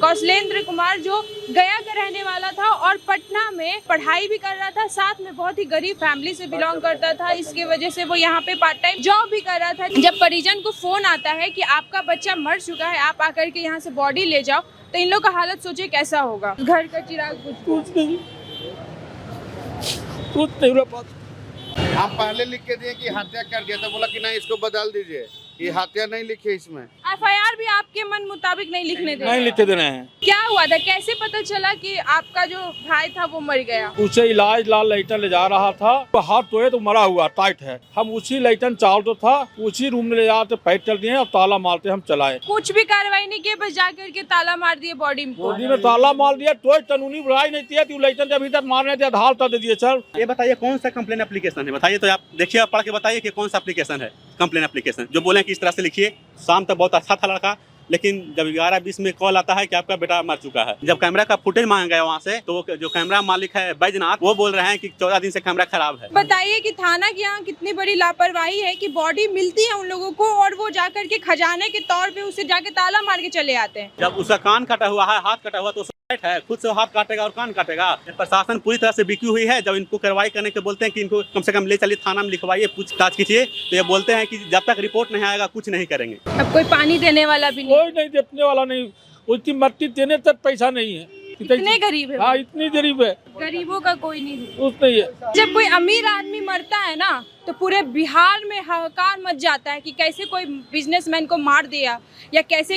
कौशलेंद्र कुमार जो गया का रहने वाला था और पटना में पढ़ाई भी कर रहा था, साथ में बहुत ही गरीब फैमिली से बिलोंग करता था। इसके वजह से वो यहाँ पे पार्ट टाइम जॉब भी कर रहा था। जब परिजन को फोन आता है कि आपका बच्चा मर चुका है, आप आकर के यहाँ से बॉडी ले जाओ, तो इन लोग का हालत सोचे कैसा होगा। घर का चिराग कुछ नहीं हम पहले लिख के दिए कि हत्या कर दिया, तो बोला कि नहीं इसको बदल दीजिए, ये हत्या नहीं लिखे इसमें। एफआईआर भी आपके मन मुताबिक नहीं लिखने दे नहीं लिखे देने हैं। क्या हुआ था, कैसे पता चला कि आपका जो भाई था वो मर गया? उसे इलाज लाल लैटन ले जा रहा था, तो हाथ धोए तो मरा हुआ टाइट है। हम उसी लैटन चाल तो था, उसी रूम में ले जाते पैर चल दिए और ताला मारते हम चलाए। कुछ भी कार्रवाई नहीं की, बस जाकर के ताला मार दिए बॉडी में ताला मार दिया, तो कानूनी बुराई नहीं थी। तू लैटन के भीतर मारने थे, आधार तक दे दिए। सर ये बताइए कौन सा कंप्लेन एप्लीकेशन है, बताइए तो आप देखिए, आप पढ़ के बताइए कि कौन सा एप्लीकेशन है, कंप्लेन एप्लीकेशन जो बोले कि इस तरह से लिखिए। शाम तक बहुत अच्छा था लड़का, लेकिन जब 11:20 में कॉल आता है कि आपका बेटा मर चुका है। जब कैमरा का फुटेज मांगा गया वहाँ से, तो जो कैमरा मालिक है बैजनाथ, वो बोल रहे हैं कि 14 दिन से कैमरा खराब है। बताइए कि थाना के यहाँ कितनी बड़ी लापरवाही है कि बॉडी मिलती है उन लोगों को और वो जाकर के खजाने के तौर पे उसे जाके ताला मार के चले आते हैं। जब उसका कान कटा हुआ है, हाथ कटा हुआ, तो है खुद से हाथ काटेगा और कान काटेगा। प्रशासन पूरी तरह से बिकी हुई है। जब इनको कार्रवाई करने के बोलते हैं कि इनको कम से कम ले चलिए थाना में लिखवाइए, पूछताछ कीजिए, तो ये बोलते हैं कि जब तक रिपोर्ट नहीं आएगा कुछ नहीं करेंगे। अब कोई पानी देने वाला भी नहीं, कोई नहीं देने वाला नहीं, उसकी मट्टी देने तक पैसा नहीं है। इतने गरीब है। हाँ, इतनी गरीब है, गरीबों का कोई नहीं कुछ नहीं है। जब कोई अमीर आदमी मरता है ना, तो पूरे बिहार में हाहाकार मच जाता है कि कैसे कोई बिजनेसमैन को मार दिया, या कैसे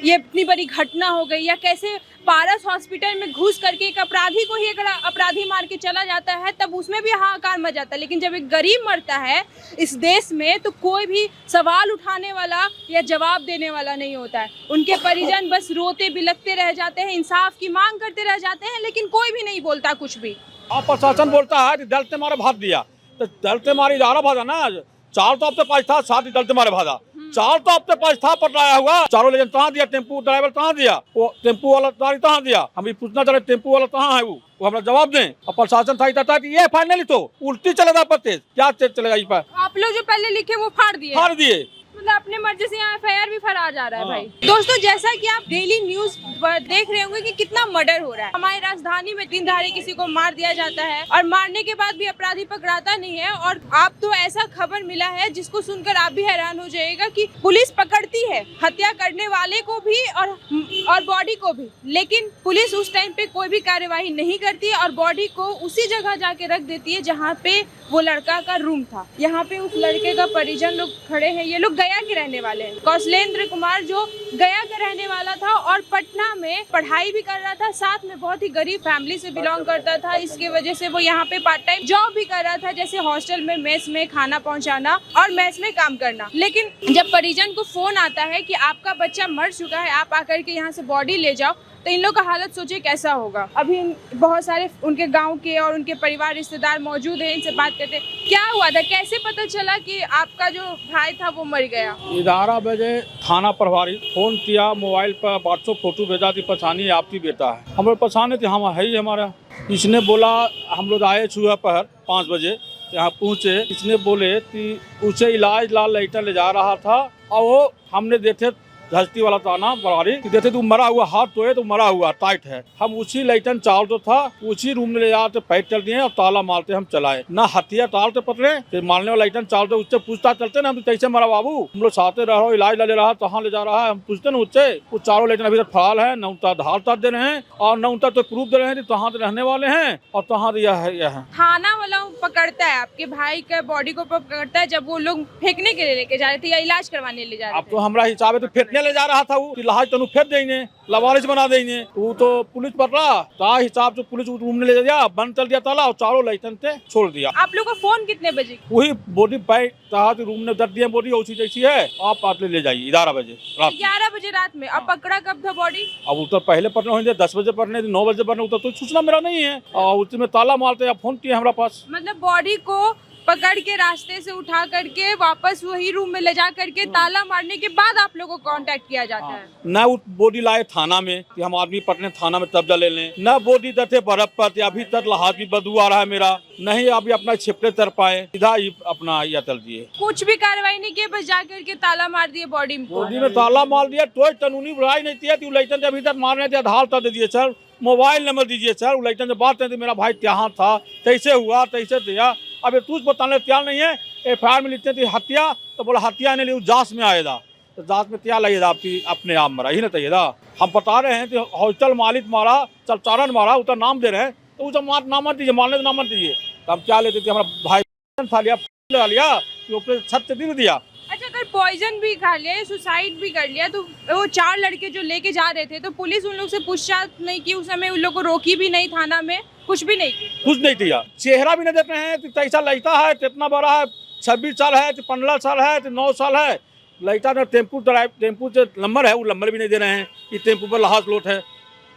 ये इतनी बड़ी घटना हो गई, या कैसे पारस हॉस्पिटल में घुस करके एक अपराधी को ही एक अपराधी मार के चला जाता है, तब उसमें भी हाहाकार मच जाता है। लेकिन जब एक गरीब मरता है इस देश में, तो कोई भी सवाल उठाने वाला या जवाब देने वाला नहीं होता है। उनके परिजन बस रोते बिलखते रह जाते हैं, इंसाफ की मांग करते रह जाते हैं, लेकिन कोई भी नहीं बोलता कुछ भी। अब प्रशासन बोलता है दलते मारे भाग दिया, तो दलते मारे इधारा भागा ना। चार तो आपके पास था, साथ ही दलते मारे भागा। चार तो आपके पास था पटराया हुआ, चारों लेकिन कहाँ दिया? टेम्पू ड्राइवर कहाँ दिया? वो टेम्पू वाला कहाँ दिया? हम ये पूछना चाह रहे टेम्पू वाला कहाँ है? वो हमारा जवाब दें। और प्रशासन था कि ये फाइनली तो उल्टी चलेगा, तेज क्या तेज चलेगा इस पर। आप लोग जो पहले लिखे वो फाड़ दिए, मतलब अपने मर्जी से यहाँ एफआईआर भी फरा जा रहा है। भाई दोस्तों, जैसा कि आप डेली न्यूज देख रहे होंगे कि कितना मर्डर हो रहा है हमारी राजधानी में। दिन दहाड़े किसी को मार दिया जाता है और मारने के बाद भी अपराधी पकड़ाता नहीं है। और आप तो ऐसा खबर मिला है जिसको सुनकर आप भी हैरान हो जाएगा कि पुलिस पकड़ती है हत्या करने वाले को भी और बॉडी को भी, लेकिन पुलिस उस टाइम पे कोई भी कार्यवाही नहीं करती और बॉडी को उसी जगह जाके रख देती है जहाँ पे वो लड़का का रूम था। यहाँ पे उस लड़के का परिजन लोग खड़े हैं, ये लोग गया के रहने वाले हैं। कौशलेंद्र कुमार जो गया का रहने वाला था और पटना में पढ़ाई भी कर रहा था, साथ में बहुत ही गरीब फैमिली से बिलोंग करता था। इसके वजह से वो यहाँ पे पार्ट टाइम जॉब भी कर रहा था, जैसे हॉस्टल में मेस में खाना पहुँचाना और मेस में काम करना। लेकिन जब परिजन को फोन आता है कि आपका बच्चा मर चुका है, आप आकर के यहाँ से बॉडी ले जाओ, तो इन लोग का हालत सोचे कैसा होगा। अभी बहुत सारे उनके गांव के और उनके परिवार रिश्तेदार मौजूद हैं, इनसे बात करते हैं। क्या हुआ था, कैसे पता चला कि आपका जो भाई था वो मर गया? 11 बजे थाना प्रभारी फोन किया, मोबाइल पर व्हाट्सएप फोटो भेजा थी, पहचानिए आपकी बेटा है। हम लोग पहचाने थे, हम है ही हमारा। इसने बोला, हम लोग आए सुबह पहर 5 बजे यहाँ पहुँचे। इसने बोले कि उसे इलाज लाल लैटन ले जा रहा था, और वो हमने देखे धस्ती वाला थाना प्रभारी देखे तो मरा हुआ, हाथ धोए तो मरा हुआ टाइट है। हम उसी लैटन चाल तो था, उसी रूम में ले जाते पैर चल दिए और ताला मारते हम चलाए। ना हथिया टालते पकड़े, फिर मारने वाला लैटन चालते, उससे पूछताछ चलते ना, हम कैसे मरा बाबू, हम लोग साथे रह रहे, इलाज ले रहा, कहाँ ले जा रहा है, हम पूछते ना उससे। वो चारों लैटन अभी तक फरार है, न उनका आधार कार्ड दे रहे हैं और न उनका तो प्रूफ दे रहे हैं कहाँ रहने वाले हैं और कहाँ दिया है। थाना वाला पकड़ता है आपके भाई के बॉडी को, पकड़ता है जब वो लोग फेंकने के लिए लेके जा रहे थे या इलाज करवाने ले जा रहे थे। अब तो हमारा हिसाब है तो फेंकने ले जा रहा था, वो इलाज तनु फेंक देंगे, लवारिस बना देंगे। वो तो पुलिस पड़ रहा था, हिसाब से पुलिस रूम में ले गया, बंद कर दिया ताला और चारों लाइसेंस से छोड़ दिया। आप लोग का फोन कितने बजे? वही बॉडी बैग रूम में दर दिया, बॉडी उसी जैसी है, आप आते ले जाइए 11 बजे रात। 11 बजे रात में। अब पकड़ा कब था बॉडी? अब उतर पहले पढ़ने होंगे, 10 बजे पढ़ने, 9 बजे पढ़ने, उतर तो सूचना मेरा नहीं है। और उसमें ताला मारते या फोन किए हमारा पास। मतलब बॉडी को पकड़ के रास्ते से उठा करके वापस वही रूम में ले जा करके ताला मारने के बाद आप लोगों को कांटेक्ट किया जाता है। न वो बॉडी लाए थाना में कि हम आदमी पटने थाना में कब्जा ले लें, न बॉडी दते बर्फ पर, अभी तक लहाज भी बदबू आ रहा है मेरा, नहीं अभी अपना छिपड़े तर पाए, सीधा ही अपना यह चल दिए, कुछ भी कार्रवाई नहीं की, बस जा करके ताला मार दिए बॉडी में। बॉडी में ताला मार दिया, कोई कानूनी बुराई नहीं थी, उलैटन अभी तक मारने थे, आधार तक दे दिए सर, मोबाइल नंबर दीजिए सर, उलैटन से बात करते मेरा भाई यहाँ था, तैसे हुआ तैसे दिया, अब तुझ बताने तैयार नहीं है। FIR में लिखते थे हत्या, तो बोला हत्या नहीं ली जांच में आएगा, तो जांच में क्या लगेगा आपकी अपने आप मरा ही ना चाहिएगा। हम बता रहे हैं कि हॉस्टल मालिक मारा, चलचारण मारा, उसका नाम दे रहे हैं, तो उसका नाम मत दीजिए, मारने का नाम मत दीजिए। तो हम क्या लेते थे, हमारा भाई खा लिया, लगा लिया, ऊपर छत से गिर दिया। अच्छा, अगर पॉइजन भी खा लिया, सुसाइड भी कर लिया, तो वो 4 लड़के जो लेके जा रहे थे, तो पुलिस उन लोग से पूछताछ नहीं की, उस समय उन लोग को रोकी भी नहीं थाना में, कुछ भी नहीं की? कुछ नहीं किया, चेहरा भी नहीं देते हैं, तो ऐसा लड़का है, कितना बड़ा है, 26 साल है, 15 साल है, 9 साल है, लड़का ने टेम्पू से नंबर है, वो नंबर भी नहीं दे रहे हैं कि टेम्पू पर लहाज लोट है,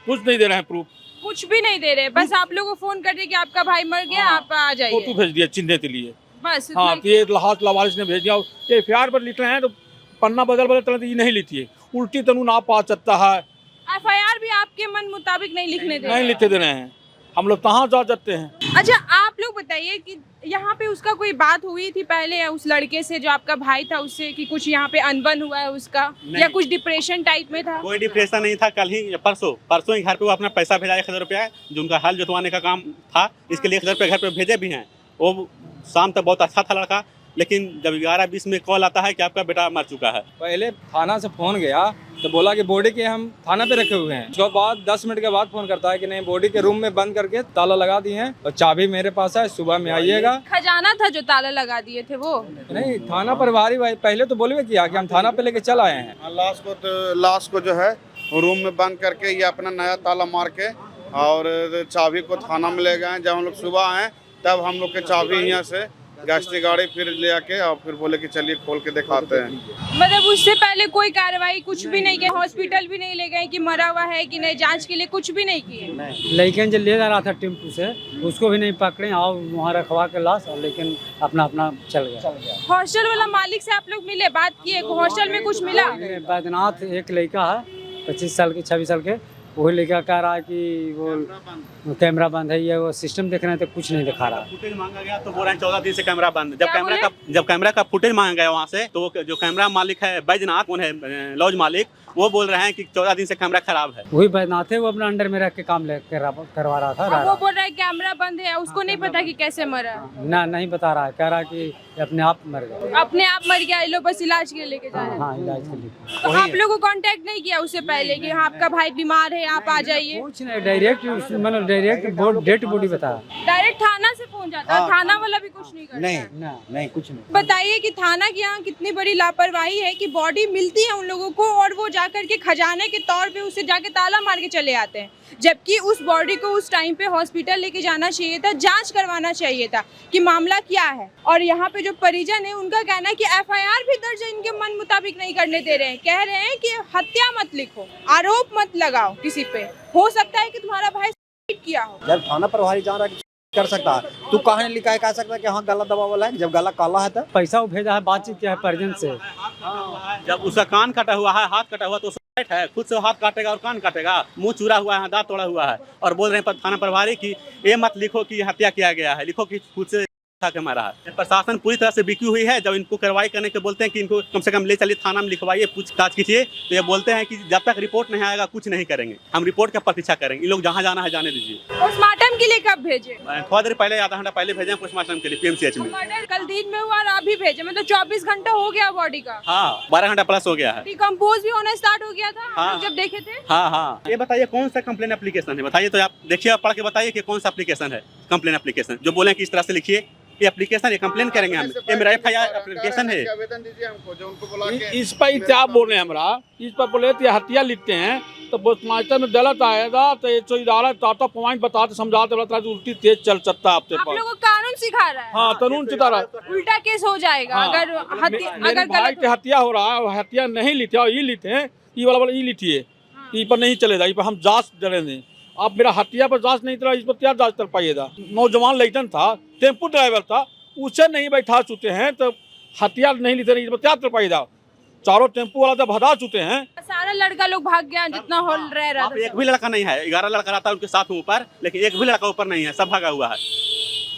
कुछ नहीं दे रहे हैं प्रूफ, कुछ भी नहीं दे रहे, बस आप लोगों को फोन कर दिए कि आपका भाई मर गया, आप आ जाइए, फोटो भेज दिया चिन्हने के लिए, बस हाँ कि ये लहाज लवारिस ने भेज दिया। FIR पर लिख रहे हैं तो पन्ना बदल तरह ये नहीं लिखी है, उल्टी तनु ना पा सकता है, FIR भी आपके मन मुताबिक नहीं लिखने दे नहीं लिखते दे रहे हैं, हम लोग कहाँ जा सकते हैं। अच्छा, आप लोग बताइए कि यहाँ पे उसका कोई बात हुई थी पहले उस लड़के से जो आपका भाई था उससे, कि कुछ यहाँ पे अनबन हुआ है उसका, या कुछ डिप्रेशन टाइप में था? कोई डिप्रेशन नहीं था, कल ही परसों ही घर पे वो अपना पैसा भेजा 1000 रुपया, जो उनका हल जोतवाने का काम था, इसके लिए 1000 रुपया घर पे भेजे भी हैं। वो शाम तक बहुत अच्छा था लड़का, लेकिन जब 11:20 में कॉल आता है कि आपका बेटा मर चुका है। पहले थाना से फ़ोन गया तो बोला कि बॉडी के हम थाना पे रखे हुए हैं, उसके बाद 10 मिनट के बाद फ़ोन करता है कि नहीं, बॉडी के रूम में बंद करके ताला लगा दिए हैं और चाबी मेरे पास है, सुबह में आइएगा। खजाना था जो ताला लगा दिए थे वो? नहीं, थाना प्रभारी भाई पहले तो बोलवे किया कि हम थाना पे लेके चल आए हैं। लाश को जो है रूम में बंद करके ये अपना नया ताला मार के और चाबी को थाना में ले गए। जब हम लोग सुबह आए तब हम लोग के चाबी यहाँ से गश्ती गाड़ी फिर ले आके और फिर बोले कि चलिए खोल के दिखाते हैं। मतलब उससे पहले कोई कार्रवाई कुछ भी नहीं की, हॉस्पिटल भी नहीं ले गए कि मरा हुआ है कि नहीं, जांच के लिए कुछ भी नहीं किए? लेकिन जो ले जा रहा था टेम्पू से उसको भी नहीं पकड़े और वहाँ रखवा के लाश, और लेकिन अपना अपना चल गया। हॉस्टल वाला मालिक से आप लोग मिले, बात किए, हॉस्टल में कुछ मिला? बैद्यनाथ एक लड़का है 25 साल के 26 साल के, वही लड़का कह रहा है कि वो कैमरा बंद है, ये वो सिस्टम देख रहे हैं तो कुछ नहीं दिखा रहा। फुटेज मांगा गया तो बोल रहे हैं 14 दिन से कैमरा बंद। जब क्या कैमरा का फुटेज मांगा गया वहाँ से, तो जो कैमरा मालिक है बैजनाथ, कौन है लॉज मालिक, वो बोल रहे हैं कि 14 दिन से कैमरा खराब है। वही बैद्यनाथ है, वो अपने अंडर में रख के काम करवा रहा था। वो बोल रहा है कैमरा बंद है, उसको नहीं पता कि कैसे मरा? ना, नहीं बता रहा है, कह रहा है कि अपने आप मर गया। अपने आप मर गया, लो बस इलाज के लिए लेके जा रहे हैं। हाँ, इलाज के लिए। तो आप लोगों को कांटेक्ट नहीं किया उससे पहले कि हाँ आपका भाई बीमार है, आप आ जाइए? कुछ नहीं, डायरेक्ट मतलब डायरेक्ट डेड बॉडी बताया। डायरेक्ट थाना से फोन जाता है? थाना वाला भी कुछ नहीं करता? नहीं कुछ नहीं। बताइए कि थाना की यहाँ कितनी बड़ी लापरवाही है कि बॉडी मिलती है उन लोगों को और वो जाकर के खजाने के तौर पे उसे जाके ताला मार के चले आते हैं, जबकि उस बॉडी को उस टाइम पे हॉस्पिटल लेके जाना चाहिए था, जांच करवाना चाहिए था कि मामला क्या है। और यहाँ पे जो परिजन है उनका कहना है कि FIR भी दर्ज इनके मन मुताबिक नहीं करने दे रहे हैं, कह रहे हैं कि हत्या मत लिखो, आरोप मत लगाओ किसी पे, हो सकता है कि तुम्हारा भाई सुसाइड किया हो। जब थाना प्रभारी जान रहा है कर सकता है, तू कहाँ लिखा है, कह सकता है कि हाँ गला दबा वाला है, जब गला काला है तो पैसा वो भेजा है, बातचीत किया है परिजन से। जब उसका कान कटा हुआ है, हाथ कटा हुआ, तो सुसाइड है, खुद से हाथ काटेगा और कान काटेगा, मुंह चूरा हुआ है, दांत तोड़ा हुआ है, और बोल रहे हैं थाना प्रभारी कि ये मत लिखो कि हत्या किया गया है, लिखो कि खुद से के मारा है। प्रशासन पूरी तरह से बिकी हुई है। जब इनको कार्रवाई करने के बोलते हैं कि इनको कम से कम ले चलिए थाना में लिखवाइए, पूछताछ कीजिए, तो ये बोलते हैं कि जब तक रिपोर्ट नहीं आएगा कुछ नहीं करेंगे, हम रिपोर्ट का प्रतीक्षा करेंगे, इन लोग जहाँ जाना है जाने दीजिए। पोस्टमार्टम के लिए कब भेजे? थोड़ा देर पहले, आधा घंटा पहले भेजे पोस्टमार्टम के लिए PMCH में। मर्डर कल दिन में हुआ और अभी भेजे, मतलब 24 घंटा हो गया बॉडी का? हाँ, 12 घंटा प्लस हो गया है। डिकम्पोज भी होना स्टार्ट हो गया था हाँ, जब देखे थे। हाँ। ये बताइए कौन सा कंप्लेन एप्लीकेशन है, बताइए तो आप देखिए, पढ़ के बताइए कि कौन सा एप्लीकेशन है, कंप्लेन एप्लीकेशन, जो बोले कि इस तरह से लिखिए ये एप्लीकेशन, ये कंप्लेन करेंगे हम, ये मेरा FIR एप्लीकेशन है। आवेदन दीजिए हमको, जो उनको बुला के इस पर क्या बोल रहे हैं, हमरा इस पर बोले तो हत्या लिखते हैं, तो पोस्टमास्टर में गलत आएगा तो 111 टाटा पॉइंट बताते समझाते रहता है, उल्टी तेज चल सकता है आपके आप पास। लोगों को कानून सिखा रहा है? हाँ, कानून सिखा रहा है, उल्टा केस हो जाएगा। हाँ, अगर मेरे भाई के हत्या हो रहा है, वो हत्या नहीं लिखे और ये लिखे हैं, ये वाला ये लिखिए, ये पर नहीं चलेगा, ये पर हम जांच करेंगे। आप मेरा हत्या पर जांच नहीं चला, इस पर क्या जांच कर पाइएगा? नौजवान लड़कन था, टेम्पू ड्राइवर था, उसे नहीं बैठा चुके हैं तो हथियार नहीं लेते नहीं क्या पैदा चारों टेम्पो वाला तो भगा चुके हैं। सारा लड़का लोग भाग गया जितना हॉल रह रहा आप था। एक भी लड़का नहीं है, 11 लड़का रहता है उनके साथ ऊपर, लेकिन एक भी लड़का ऊपर नहीं है, सब भागा हुआ है।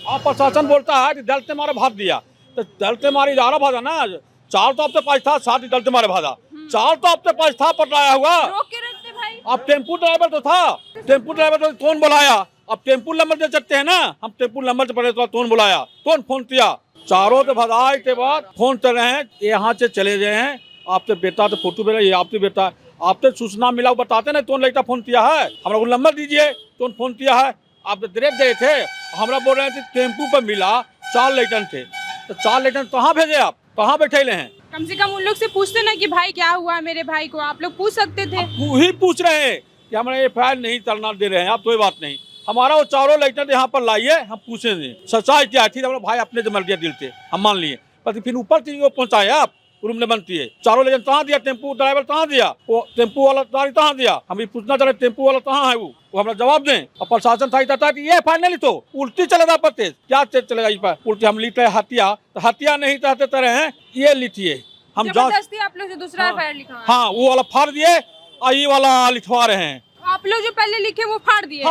और प्रशासन बोलता है कि दलते मारे भाग दिया, तो दलते मारे ज्यादा भागा ना, 4 तो आपके पास था, 7 दलते मारे भागा, 4 तो आपके पास था पटराया हुआ। रोक के रखते भाई। अब टेम्पू ड्राइवर तो था, टेम्पू ड्राइवर तो कौन बुलाया? अब टेम्पू नंबर दे सकते हैं ना, हम टेम्पू नंबर से पड़े तो कौन बुलाया, कौन फोन किया? चारों तो भगाए के बाद फोन कर रहे हैं, यहाँ से चले गए हैं, आपसे बेटा तो फोटो भेजा, ये आपसे बेटा, आपसे सूचना मिला बताते ना कौन लड़का फोन किया है, हमारा को नंबर दीजिए कौन फोन किया है। आप तो डायरेक्ट गए थे, हमरा बोल रहे थे टेम्पू पर मिला 4 लड़कन थे, तो 4 लड़कन कहाँ भेजे, आप कहाँ बैठे हैं? कम से कम उन लोग से पूछते ना कि भाई क्या हुआ मेरे भाई को, आप लोग पूछ सकते थे। वही पूछ रहे हैं कि हमारे FIR नहीं चलना दे रहे हैं आप, कोई बात नहीं, हमारा वो चारों लड़कन यहाँ पर लाइए, हम पूछेंगे सच्चाई क्या थी। हमारा भाई अपने से मर गया दिल से, हम मान लिए, पर फिर ऊपर से वो पहुँचाए आप रूम में बनती है। चारों लेकिन कहाँ दिया, टेम्पू ड्राइवर कहाँ दिया, वो टेम्पू वाला गाड़ी कहाँ दिया, हम ये पूछना चाह रहे टेम्पू वाला कहाँ है, वो हमारा जवाब दें। और प्रशासन था कि ये फाइनली तो उल्टी चलेगा, पते क्या चलेगा इस पर उल्टी, हम लिखे हत्या, तो हत्या नहीं चाहते तरह हैं, ये लिखिए हम जबरदस्ती आप लोग से दूसरा FIR लिखा है। हाँ वो वाला फाड़ दिए और ये वाला लिखवा रहे हैं। आप लोग जो पहले लिखे वो फाड़ दिए,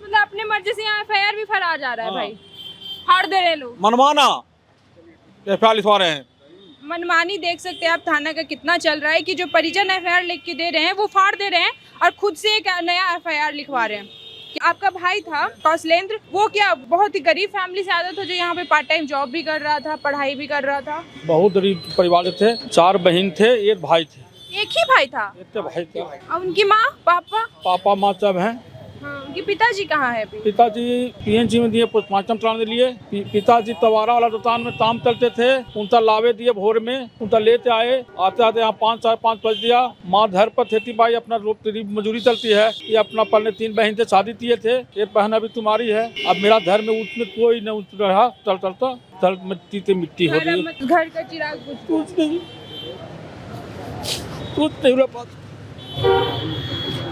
मतलब अपने मर्जी से यहाँ FIR भी फरा जा रहा है भाई, फाड़ दे रहे लोग, मनमाना FIR लिखवा रहे हैं। मनमानी देख सकते हैं आप थाना का कितना चल रहा है कि जो परिजन FIR लिख के दे रहे हैं वो फाड़ दे रहे हैं और खुद से एक नया FIR लिखवा रहे हैं। कि आपका भाई था कौशलेंद्र, वो क्या बहुत ही गरीब फैमिली से आता था जो यहाँ पे पार्ट टाइम जॉब भी कर रहा था, पढ़ाई भी कर रहा था। बहुत गरीब परिवार थे, 4 बहन थे, 1 भाई थे। एक ही भाई था? एक भाई थे। और उनकी माँ पापा माँ सब हैं। हाँ, उनके पिताजी कहाँ है? पिताजी PNG में दिए, पोस्टमार्टम कराने लिए। पिताजी तवारा वाला दुकान में काम करते थे, उनका लावे दिए भोर में, उनका लेते आए, आते आते यहाँ 5 साढ़े 5 बज दिया। माँ घर पर खेती बाई अपना मजदूरी चलती है, ये अपना पढ़ने 3 बहन से शादी किए थे, एक बहन अभी तुम्हारी है। अब मेरा घर में उसमें कोई न उठ रहा, चलता चल मिट्टी से मिट्टी हो रही है, घर का चिराग कुछ नहीं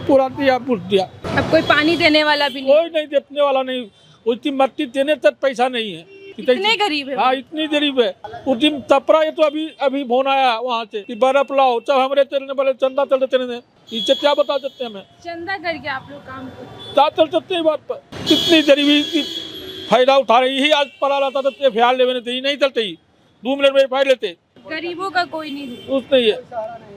पूरा दिया, पूछ दिया। अब कोई पानी देने वाला भी नहीं, कोई नहीं देने वाला नहीं, उसकी मट्टी देने तक पैसा नहीं है। इतने गरीब है? हाँ इतनी गरीब है। उस दिन तपरा ये तो अभी फोन आया वहाँ से कि बर्फ लाओ, सब हमारे चलने वाले चंदा चलते चलने, इससे क्या बता सकते हैं हमें, चंदा करके आप लोग काम क्या चल सकते हैं बात पर। कितनी गरीबी की फायदा उठा रही, यही आज पड़ा रहता था FIR लेने नहीं चलते ही, 2 मिनट में FIR लेते, गरीबों का कोई नहीं कुछ नहीं है।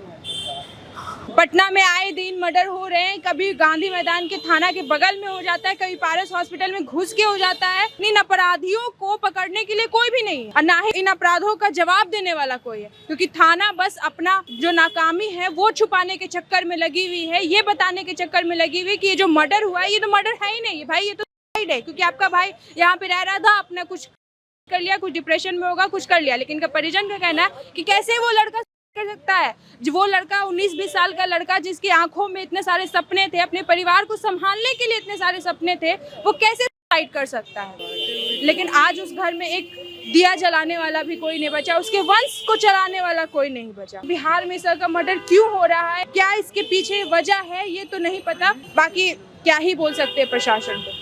पटना में आए दिन मर्डर हो रहे हैं, कभी गांधी मैदान के थाना के बगल में हो जाता है, कभी पारस हॉस्पिटल में घुस के हो जाता है। इन अपराधियों को पकड़ने के लिए कोई भी नहीं है और ना ही इन अपराधों का जवाब देने वाला कोई है, क्योंकि थाना बस अपना जो नाकामी है वो छुपाने के चक्कर में लगी हुई है, ये बताने के चक्कर में लगी हुई कि ये जो मर्डर हुआ है ये तो मर्डर है ही नहीं है भाई, ये तो है, क्योंकि आपका भाई यहाँ पे रह रहा था, अपना कुछ कर लिया, कुछ डिप्रेशन में होगा, कुछ कर लिया। लेकिन इनका परिजन का कहना है कि कैसे वो लड़का कर सकता है, जो वो लड़का 19-20 साल का लड़का जिसकी आंखों में इतने सारे सपने थे, अपने परिवार को संभालने के लिए इतने सारे सपने थे, वो कैसे सुसाइड कर सकता है। लेकिन आज उस घर में एक दिया जलाने वाला भी कोई नहीं बचा, उसके वंश को चलाने वाला कोई नहीं बचा। बिहार में इस तरह का मर्डर क्यों हो रहा है, क्या इसके पीछे वजह है, ये तो नहीं पता, बाकी क्या ही बोल सकते हैं प्रशासन को।